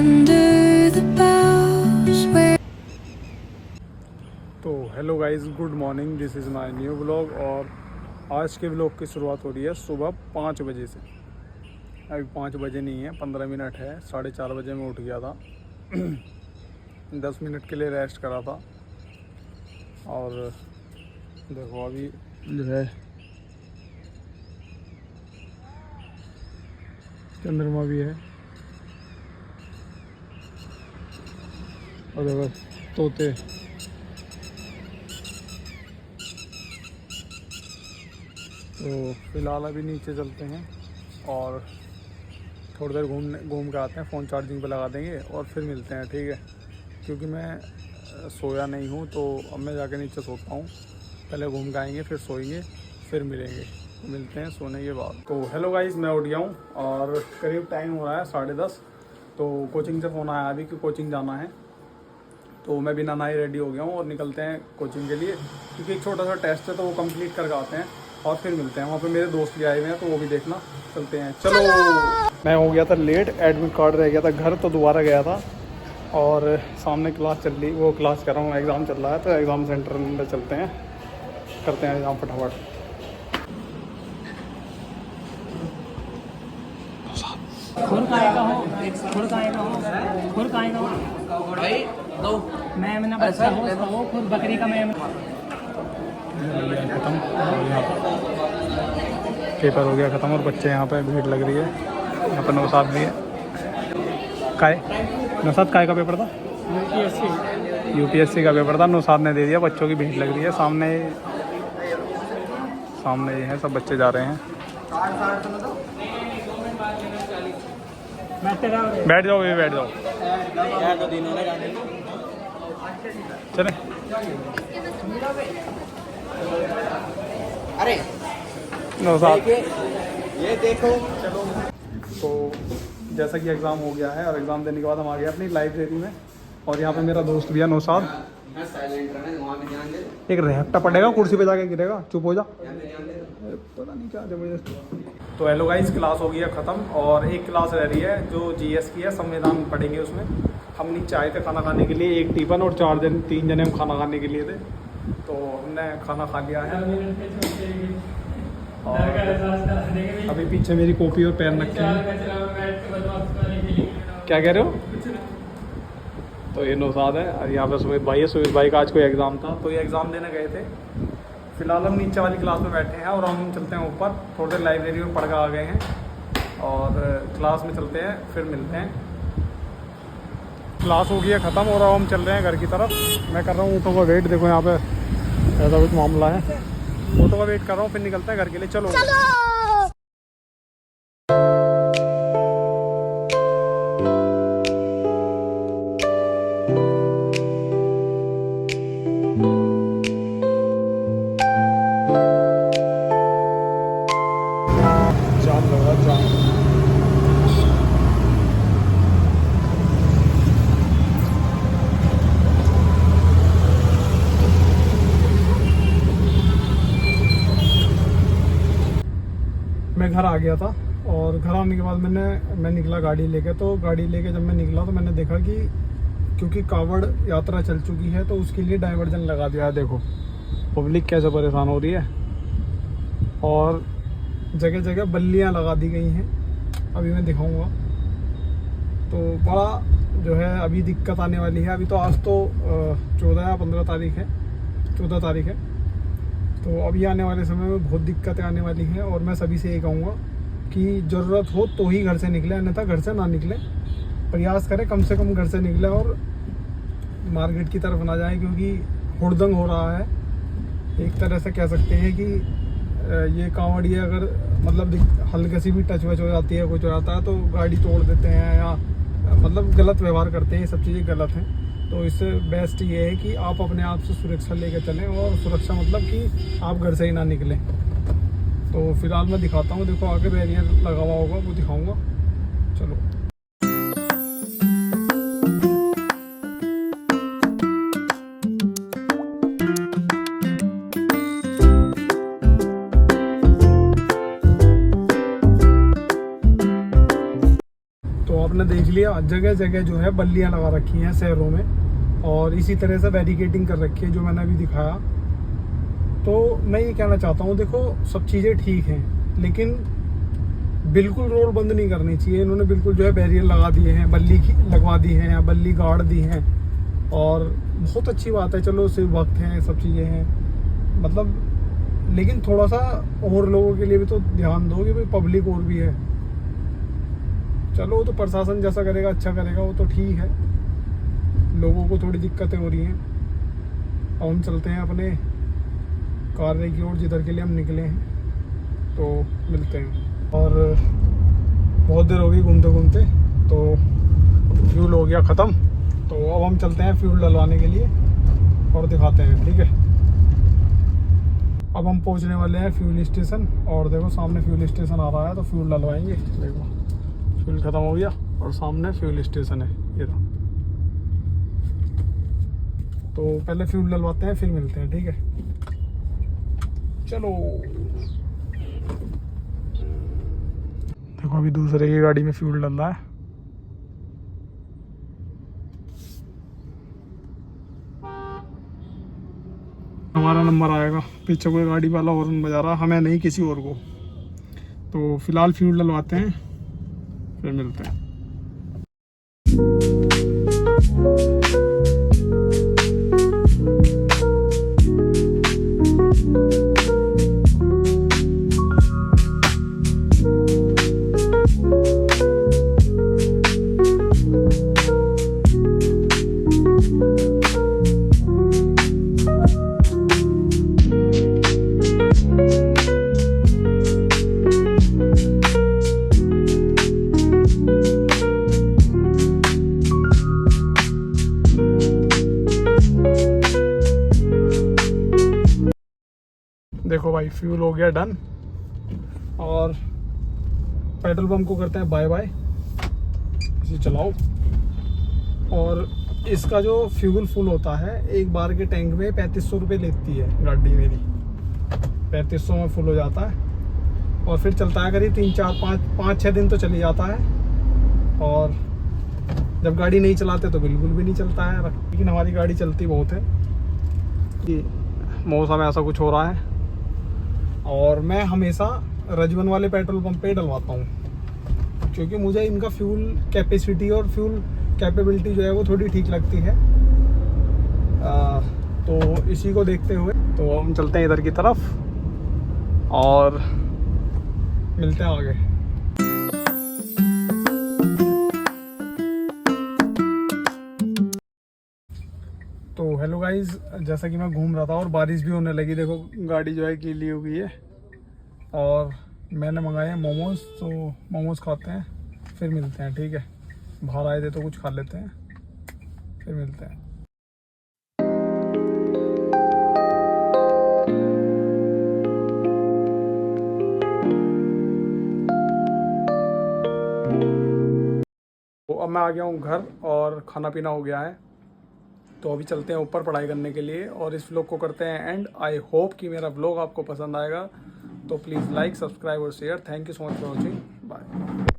under the boughs where तो hello guys, good morning. This is my new blog. और आज के blog की शुरुआत हो रही है सुबह 5 बजे से। अभी 5 बजे नहीं है, 15 मिनट है। 4:30 बजे मैं उठ गया था। 10 मिनट के लिए रेस्ट करा था। और देखो अभी जो है चंद्रमा भी है और देखो तोते। तो फिलहाल अभी नीचे चलते हैं और थोड़ी देर घूम के आते हैं। फ़ोन चार्जिंग पे लगा देंगे और फिर मिलते हैं, ठीक है? क्योंकि मैं सोया नहीं हूँ, तो अब मैं जाके नीचे सोता हूँ। पहले घूम के आएंगे, फिर सोएंगे, फिर मिलेंगे। तो मिलते हैं सोने के बाद। तो हेलो गाइस, मैं उठ गया हूँ और करीब टाइम हो रहा है 10:30। तो कोचिंग से फ़ोन आया अभी कि कोचिंग जाना है। तो मैं बिना नहाए रेडी हो गया हूँ और निकलते हैं कोचिंग के लिए, क्योंकि एक छोटा सा टेस्ट है तो वो कंप्लीट करके आते हैं और फिर मिलते हैं। वहाँ पे मेरे दोस्त भी आए हुए हैं, तो वो भी देखना। चलते हैं, चलो। मैं हो गया था लेट, एडमिट कार्ड रह गया था घर, तो दोबारा गया था। और सामने क्लास चल रही, वो क्लास कर रहा हूँ, एग्ज़ाम चल रहा है, तो एग्ज़ाम सेंटर में अंदर चलते हैं, करते हैं एग्ज़ाम फटाफट। भाई दो मैंने बच्चा हो खुद बकरी का मैं ख़त्म पेपर हो गया ख़त्म और बच्चे यहाँ पे भीड़ लग रही है। यहाँ पर नौसाद भी है। नौसाद काय का पेपर था? यूपीएससी का पेपर था। नौसाद ने दे दिया। बच्चों की भीड़ लग रही है। सामने ये है, सब बच्चे जा रहे हैं। बैठ जाओ, ये बैठ जाओ। चले। अरे नौसाद, ये देखो चलो। तो जैसा कि एग्ज़ाम हो गया है और एग्ज़ाम देने के बाद हम आ गए अपनी लाइब्रेरी में। और यहाँ पे मेरा दोस्त भी है नौसाद। एक रहता पड़ेगा, कुर्सी पे जाके गिरेगा, चुप हो जा। पता नहीं क्या जबरदस्त। तो हेलो गाइस, क्लास हो गई है ख़त्म और एक क्लास रह रही है जो जीएस की है। संविधान पढ़ेंगे उसमें। हम नीचे आए थे खाना खाने के लिए, एक टिफिन और 3 जने हम खाना खाने के लिए थे। तो हमने खाना खा लिया है और अभी पीछे मेरी कॉपी और पेन रखे हैं। क्या कह रहे हो? तो ये नौसाद है और यहाँ पे सुमित भाई है। सुमित भाई का आज कोई एग्ज़ाम था, तो ये एग्ज़ाम देने गए थे। फिलहाल हम नीचे वाली क्लास में बैठे हैं और हम चलते हैं ऊपर। थोड़ी देर लाइब्रेरी में पढ़ के आ गए हैं और क्लास में चलते हैं, फिर मिलते हैं। क्लास हो गई है ख़त्म और अब हम चल रहे हैं घर की तरफ। मैं कर रहा हूँ ऑटो का वेट। देखो यहाँ पे ऐसा कुछ मामला है। ऑटो का वेट कर रहा हूँ, फिर निकलते हैं घर के लिए। चलो। जाम लगा, जाम। मैं घर आ गया था और घर आने के बाद मैं निकला गाड़ी लेके। तो गाड़ी लेके जब मैं निकला तो मैंने देखा कि क्योंकि कावड़ यात्रा चल चुकी है, तो उसके लिए डाइवर्जन लगा दिया है। देखो पब्लिक कैसे परेशान हो रही है और जगह जगह बल्लियाँ लगा दी गई हैं। अभी मैं दिखाऊंगा। तो बड़ा जो है अभी दिक्कत आने वाली है। अभी तो आज तो 14 या 15 तारीख है, 14 तारीख है। तो अभी आने वाले समय में बहुत दिक्कतें आने वाली हैं और मैं सभी से ये कहूँगा कि ज़रूरत हो तो ही घर से निकले, अन्यथा घर से ना निकले। प्रयास करें कम से कम घर से निकले और मार्केट की तरफ ना जाएं, क्योंकि हुड़दंग हो रहा है। एक तरह से कह सकते हैं कि ये कांवड़िए अगर मतलब हल्की सी भी टच वच हो जाती है, कुछ हो जाता है, तो गाड़ी तोड़ देते हैं या मतलब गलत व्यवहार करते हैं। ये सब चीज़ें गलत हैं। तो इससे बेस्ट ये है कि आप अपने आप से सुरक्षा लेकर चलें। और सुरक्षा मतलब कि आप घर से ही ना निकलें। तो फिलहाल मैं दिखाता हूँ। देखो आगे बैरियर लगा हुआ होगा, वो दिखाऊंगा। चलो। आपने देख जगह जगह जो है बल्लियाँ लगा रखी हैं शहरों में, और इसी तरह से बैरिकेडिंग कर रखी है जो मैंने अभी दिखाया। तो मैं ये कहना चाहता हूँ, देखो सब चीज़ें ठीक हैं, लेकिन बिल्कुल रोड बंद नहीं करनी चाहिए। इन्होंने बिल्कुल जो है बैरियर लगा दिए हैं, बल्ली लगवा दी है या बल्ली गाड़ दी हैं, और बहुत अच्छी बात है, चलो सिर्फ वक्त है, सब चीज़ें हैं, मतलब लेकिन थोड़ा सा और लोगों के लिए भी तो ध्यान दो कि भाई पब्लिक और भी है। चलो वो तो प्रशासन जैसा करेगा अच्छा करेगा, वो तो ठीक है, लोगों को थोड़ी दिक्कतें हो रही हैं। अब हम चलते हैं अपने कार्य की ओर जिधर के लिए हम निकले हैं, तो मिलते हैं। और बहुत देर हो गई घूमते घूमते, तो फ्यूल हो गया ख़त्म, तो अब हम चलते हैं फ्यूल डलवाने के लिए और दिखाते हैं, ठीक है। अब हम पहुंचने वाले हैं फ्यूल स्टेशन, और देखो सामने फ्यूल स्टेशन आ रहा है, तो फ्यूल डलवाएंगे। देखो फ्यूल ख़त्म हो गया और सामने फ्यूल स्टेशन है, ये रहा। तो पहले फ्यूल डलवाते हैं फिर मिलते हैं, ठीक है। चलो देखो अभी दूसरे की गाड़ी में फ्यूल डल रहा है। हमारा नंबर आएगा, पीछे कोई गाड़ी वाला हॉर्न बजा रहा, हमें नहीं किसी और को। तो फिलहाल फ्यूल डलवाते हैं फिर मिलते हैं। देखो भाई फ्यूल हो गया डन, और पेट्रोल पंप को करते हैं बाय बाय, इसे चलाओ। और इसका जो फ्यूल फुल होता है एक बार के टैंक में 3500 रुपये लेती है गाड़ी मेरी, 3500 में फुल हो जाता है, और फिर चलता है करीब 3-4-5-6 दिन तो चली जाता है। और जब गाड़ी नहीं चलाते तो बिल्कुल भी नहीं चलता है, लेकिन हमारी गाड़ी चलती बहुत है। कि मौसम ऐसा कुछ हो रहा है, और मैं हमेशा रजवन वाले पेट्रोल पंप पे डलवाता हूँ, क्योंकि मुझे इनका फ्यूल कैपेसिटी और फ्यूल कैपेबिलिटी जो है वो थोड़ी ठीक लगती है। तो इसी को देखते हुए तो हम चलते हैं इधर की तरफ और मिलते हैं आगे। तो हेलो गाइस, जैसा कि मैं घूम रहा था और बारिश भी होने लगी, देखो गाड़ी जो है गीली हो गई है, और मैंने मंगाए हैं मोमोज, तो मोमोज खाते हैं फिर मिलते हैं, ठीक है। बाहर आए थे तो कुछ खा लेते हैं फिर मिलते हैं। तो अब मैं आ गया हूँ घर और खाना पीना हो गया है, तो अभी चलते हैं ऊपर पढ़ाई करने के लिए, और इस व्लॉग को करते हैं एंड। आई होप कि मेरा व्लॉग आपको पसंद आएगा, तो प्लीज़ लाइक, सब्सक्राइब और share. Thank you so much for watching, bye.